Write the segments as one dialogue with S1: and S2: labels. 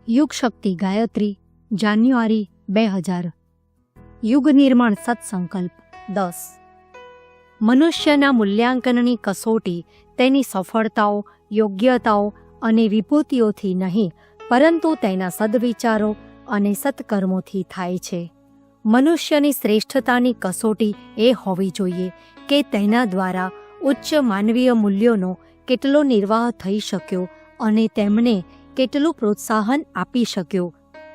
S1: યુગ શક્તિ ગાયત્રી જાન્યુઆરી 2000। યુગ નિર્માણ સત્સંકલ્પ 10। મનુષ્યના મૂલ્યાંકનની કસોટી તેની સફળતાઓ, યોગ્યતાઓ અને વિભૂતિઓથી નહીં, પરંતુ તેના સદવિચારો અને સત્કર્મોથી થાય છે। મનુષ્યની શ્રેષ્ઠતાની કસોટી એ હોવી જોઈએ કે તેના દ્વારા ઉચ્ચ માનવીય મૂલ્યોનો કેટલો નિર્વાહ થઈ શક્યો અને તેમને કેટલું પ્રોત્સાહન આપી શક્યો।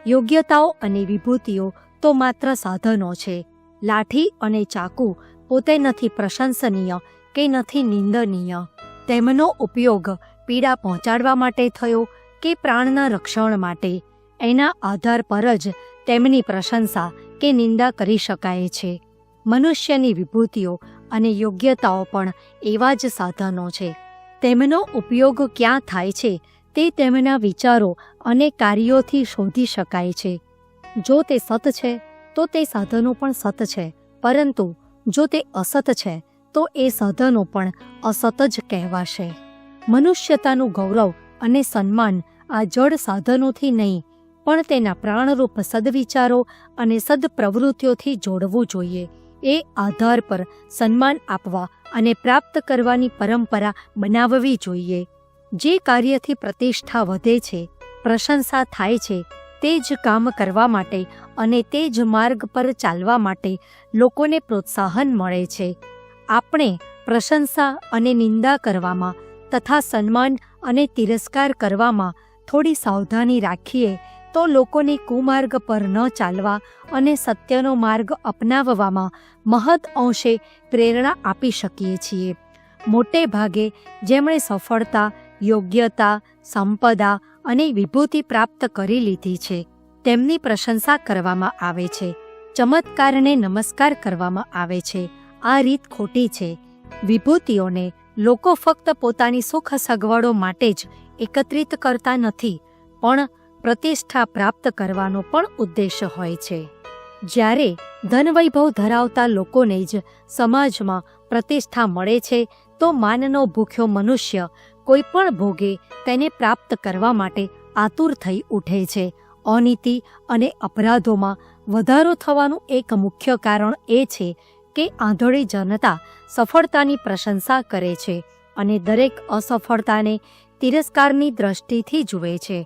S1: યોગ્યતાઓ અને વિભૂતિઓ તો માત્ર સાધનો છે। લાઠી અને ચાકુ પોતે નથી પ્રશંસનીય કે નથી નિંદનીય। તેમનો ઉપયોગ પીડા પહોંચાડવા માટે થયો કે પ્રાણના રક્ષણ માટે, એના આધાર પર જ તેમની પ્રશંસા કે નિંદા કરી શકાય છે। મનુષ્યની વિભૂતિઓ અને યોગ્યતાઓ પણ એવા જ સાધનો છે। તેમનો ઉપયોગ ક્યાં થાય છે તે તેમના વિચારો અને કાર્યોથી શોધી શકાય છે। જો તે સત છે તો તે સાધનો પણ સત છે, પરંતુ જો તે અસત છે તો એ સાધનો પણ અસત જ કહેવાશે। મનુષ્યતાનું ગૌરવ અને સન્માન આ જડ સાધનોથી નહીં, પણ તેના પ્રાણરૂપ સદવિચારો અને સદપ્રવૃત્તિઓથી જોડવું જોઈએ। એ આધાર પર સન્માન આપવા અને પ્રાપ્ત કરવાની પરંપરા બનાવવી જોઈએ। જે કાર્યથી પ્રતિષ્ઠા વધે છે, પ્રશંસા થાય છે, તે જ કામ કરવા માટે અને તે જ માર્ગ પર ચાલવા માટે લોકોને પ્રોત્સાહન મળે છે। આપણે પ્રશંસા અને નિંદા કરવામાં તથા સન્માન અને તિરસ્કાર કરવામાં થોડી સાવધાની રાખીએ તો લોકોને કુમાર્ગ પર ન ચાલવા અને સત્યનો માર્ગ અપનાવવામાં મહદ અંશે પ્રેરણા આપી શકીએ છીએ। મોટે ભાગે જેમણે સફળતા, યોગ્યતા, સંપદા અને વિભૂતિ પ્રાપ્ત કરી લીધી છે તેમની પ્રશંસા કરવામાં આવે છે, ચમત્કારને નમસ્કાર કરવામાં આવે છે। આ રીત ખોટી છે। વિભૂતિઓને લોકો ફક્ત પોતાની સુખ સગવડો માટે જ એકત્રિત કરતા નથી, પણ પ્રતિષ્ઠા પ્રાપ્ત કરવાનો પણ ઉદ્દેશ્ય હોય છે। જ્યારે ધનવૈભવ ધરાવતા લોકોને જ સમાજમાં પ્રતિષ્ઠા મળે છે તો માનનો ભૂખ્યો મનુષ્ય કોઈ પણ ભોગે તેને પ્રાપ્ત કરવા માટે આતુર થઈ ઉઠે છે। અનીતિ અને અપરાધોમાં વધારો થવાનું એક મુખ્ય કારણ એ છે કે આંધળી જનતા સફળતાની પ્રશંસા કરે છે અને દરેક અસફળતાને તિરસ્કારની દ્રષ્ટિથી જુએ છે।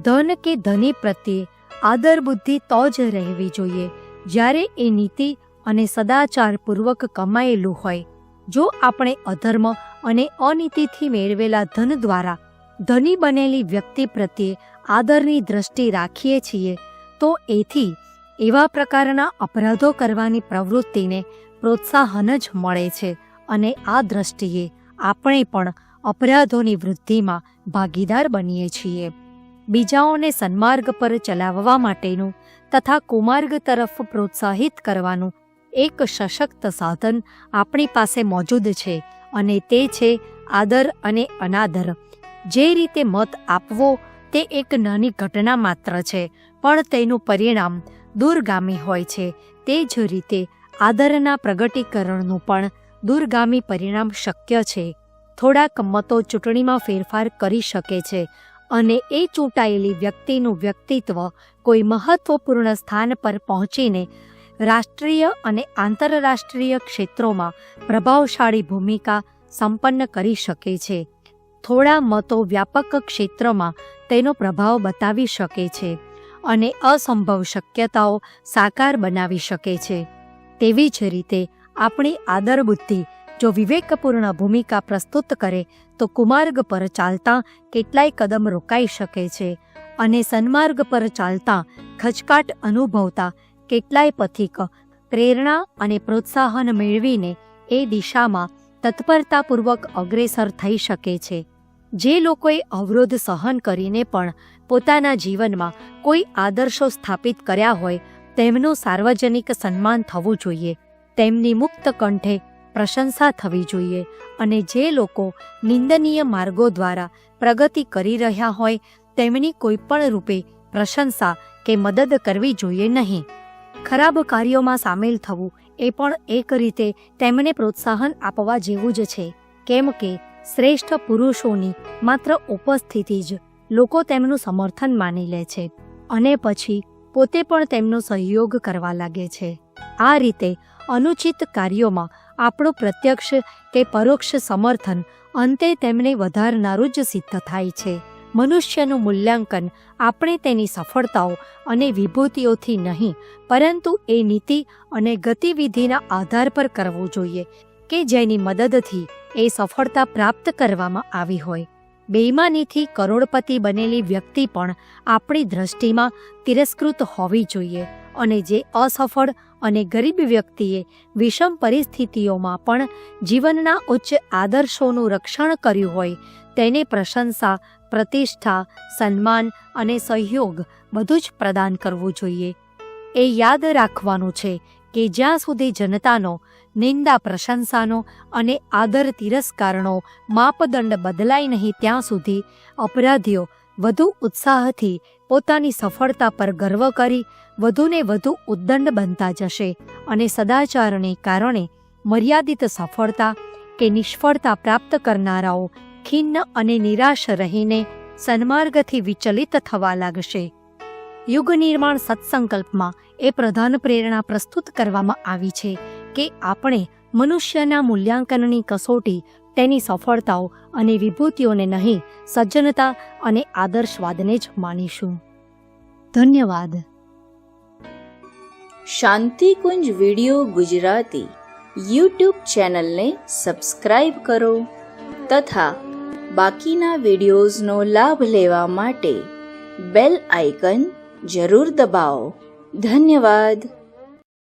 S1: ધન કે ધની પ્રત્યે આદર બુદ્ધિ તો જ રહેવી જોઈએ જ્યારે એ નીતિ અને સદાચારપૂર્વક કમાયેલું હોય। જો આપણે અધર્મ અને અનીતિથી મેળવેલા ધન દ્વારા ધની બનેલી વ્યક્તિ પ્રત્યે આદરની દ્રષ્ટિ રાખીએ છીએ તો એથી એવા પ્રકારના અપરાધો કરવાની પ્રવૃત્તિને પ્રોત્સાહન જ મળે છે અને આ દ્રષ્ટિએ આપણે પણ અપરાધોની વૃદ્ધિમાં ભાગીદાર બનીએ છીએ। બીજાઓને સન્માર્ગ પર ચલાવવા માટેનું તથા કુમાર્ગ તરફ પ્રોત્સાહિત કરવાનું એક સશક્ત સાધન આપણી પાસે મોજૂદ છે અને તે છે આદર અને અનાદર। જે રીતે મત આપવો તે એક નાની ઘટના માત્ર છે, પણ તેનું પરિણામ દૂરગામી હોય છે, તે જ રીતે આદરના પ્રગટીકરણનું પણ દૂરગામી પરિણામ શક્ય છે। થોડાક મતો ચૂંટણીમાં ફેરફાર કરી શકે છે અને એ ચૂંટાયેલી વ્યક્તિનું વ્યક્તિત્વ કોઈ મહત્વપૂર્ણ સ્થાન પર પહોંચીને રાષ્ટ્રીય અને આંતરરાષ્ટ્રીય ક્ષેત્રોમાં પ્રભાવશાળી ભૂમિકા સંપન્ન કરી શકે છે। થોડા મતો વ્યાપક ક્ષેત્રમાં તેનો પ્રભાવ બતાવી શકે છે અને અસંભવ શક્યતાઓ સાકાર બનાવી શકે છે। તેવી જ રીતે આપણી આદર બુદ્ધિ જો વિવેકપૂર્ણ ભૂમિકા પ્રસ્તુત કરે તો કુમાર્ગ પર ચાલતા કેટલાય કદમ રોકાઈ શકે છે અને સન્માર્ગ પર ચાલતા ખચકાટ અનુભવતા કેટલાય પથિક પ્રેરણા અને પ્રોત્સાહન મેળવીને એ દિશામાં તત્પરતાપૂર્વક અગ્રેસર થઈ શકે છે। જે લોકોએ અવરોધ સહન કરીને પણ પોતાના જીવનમાં કોઈ આદર્શો સ્થાપિત કર્યા હોય તેમનું સાર્વજનિક સન્માન થવું જોઈએ, તેમની મુક્ત કંઠે પ્રશંસા થવી જોઈએ અને જે લોકો નિંદનીય માર્ગો દ્વારા પ્રગતિ કરી રહ્યા હોય તેમની કોઈ પણ રૂપે પ્રશંસા કે મદદ કરવી જોઈએ નહીં। ખરાબ કાર્યોમાં સામેલ થવું એ પણ એક રીતે તેમને પ્રોત્સાહન આપવા જેવું જ છે, કેમ કે શ્રેષ્ઠ પુરુષોની માત્ર ઉપસ્થિતિ જ લોકો તેમનું સમર્થન માની લે છે અને પછી પોતે પણ તેમનો સહયોગ કરવા લાગે છે. આ રીતે અનુચિત કાર્યોમાં આપણું પ્રત્યક્ષ કે પરોક્ષ સમર્થન અંતે તેમને વધારનારું જ સિદ્ધ થાય છે. મનુષ્યનું મૂલ્યાંકન આપણે તેની સફળતાઓ અને વિભૂતિઓથી નહીં, પરંતુ એ નીતિ અને ગતિવિધિના આધાર પર કરવું જોઈએ કે જેની મદદથી એ સફળતા પ્રાપ્ત કરવામાં આવી હોય. બેઈમાનીથી કરોડપતિ બનેલી વ્યક્તિ પણ આપણી દ્રષ્ટિમાં તિરસ્કૃત હોવી જોઈએ, અને જે અસફળ અને ગરીબ વ્યક્તિએ વિષમ પરિસ્થિતિઓમાં પણ જીવનના ઉચ્ચ આદર્શોનું રક્ષણ કર્યું હોય તેને પ્રશંસા, પ્રતિષ્ઠા, સન્માન અને સહયોગ બધું જ પ્રદાન કરવું જોઈએ. એ યાદ રાખવાનું છે કે જ્યાં સુધી જનતાનો, નિંદા પ્રશંસાનો અને આદર તિરસ્કારનો માપદંડ બદલાય નહીં ત્યાં સુધી અપરાધીઓ વધુ ઉત્સાહથી પોતાની સફળતા પર ગર્વ કરી વધુને વધુ ઉદ્દંડ બનતા જશે અને સદાચારને કારણે મર્યાદિત સફળતા કે નિષ્ફળતા પ્રાપ્ત કરનારાઓ ખિન્ન અને નિરાશ રહીને સન્માર્ગથી વિચલિત થવા લાગશે. યુગ નિર્માણ સત્સંકલ્પમાં એ પ્રધાન પ્રેરણા પ્રસ્તુત કરવામાં આવી છે કે આપણે મનુષ્યના મૂલ્યાંકનની કસોટી તેની સફળતાઓ અને વિભૂતિઓને નહીં, સજ્જનતા અને આદર્શવાદને જ માનીશું. ધન્યવાદ.
S2: શાંતિકુંજ વિડિયો ગુજરાતી યુટ્યુબ ચેનલને સબસ્ક્રાઇબ કરો તથા બાકીના વિડિયોઝનો લાભ લેવા માટે બેલ આઇકન જરૂર દબાવો. ધન્યવાદ.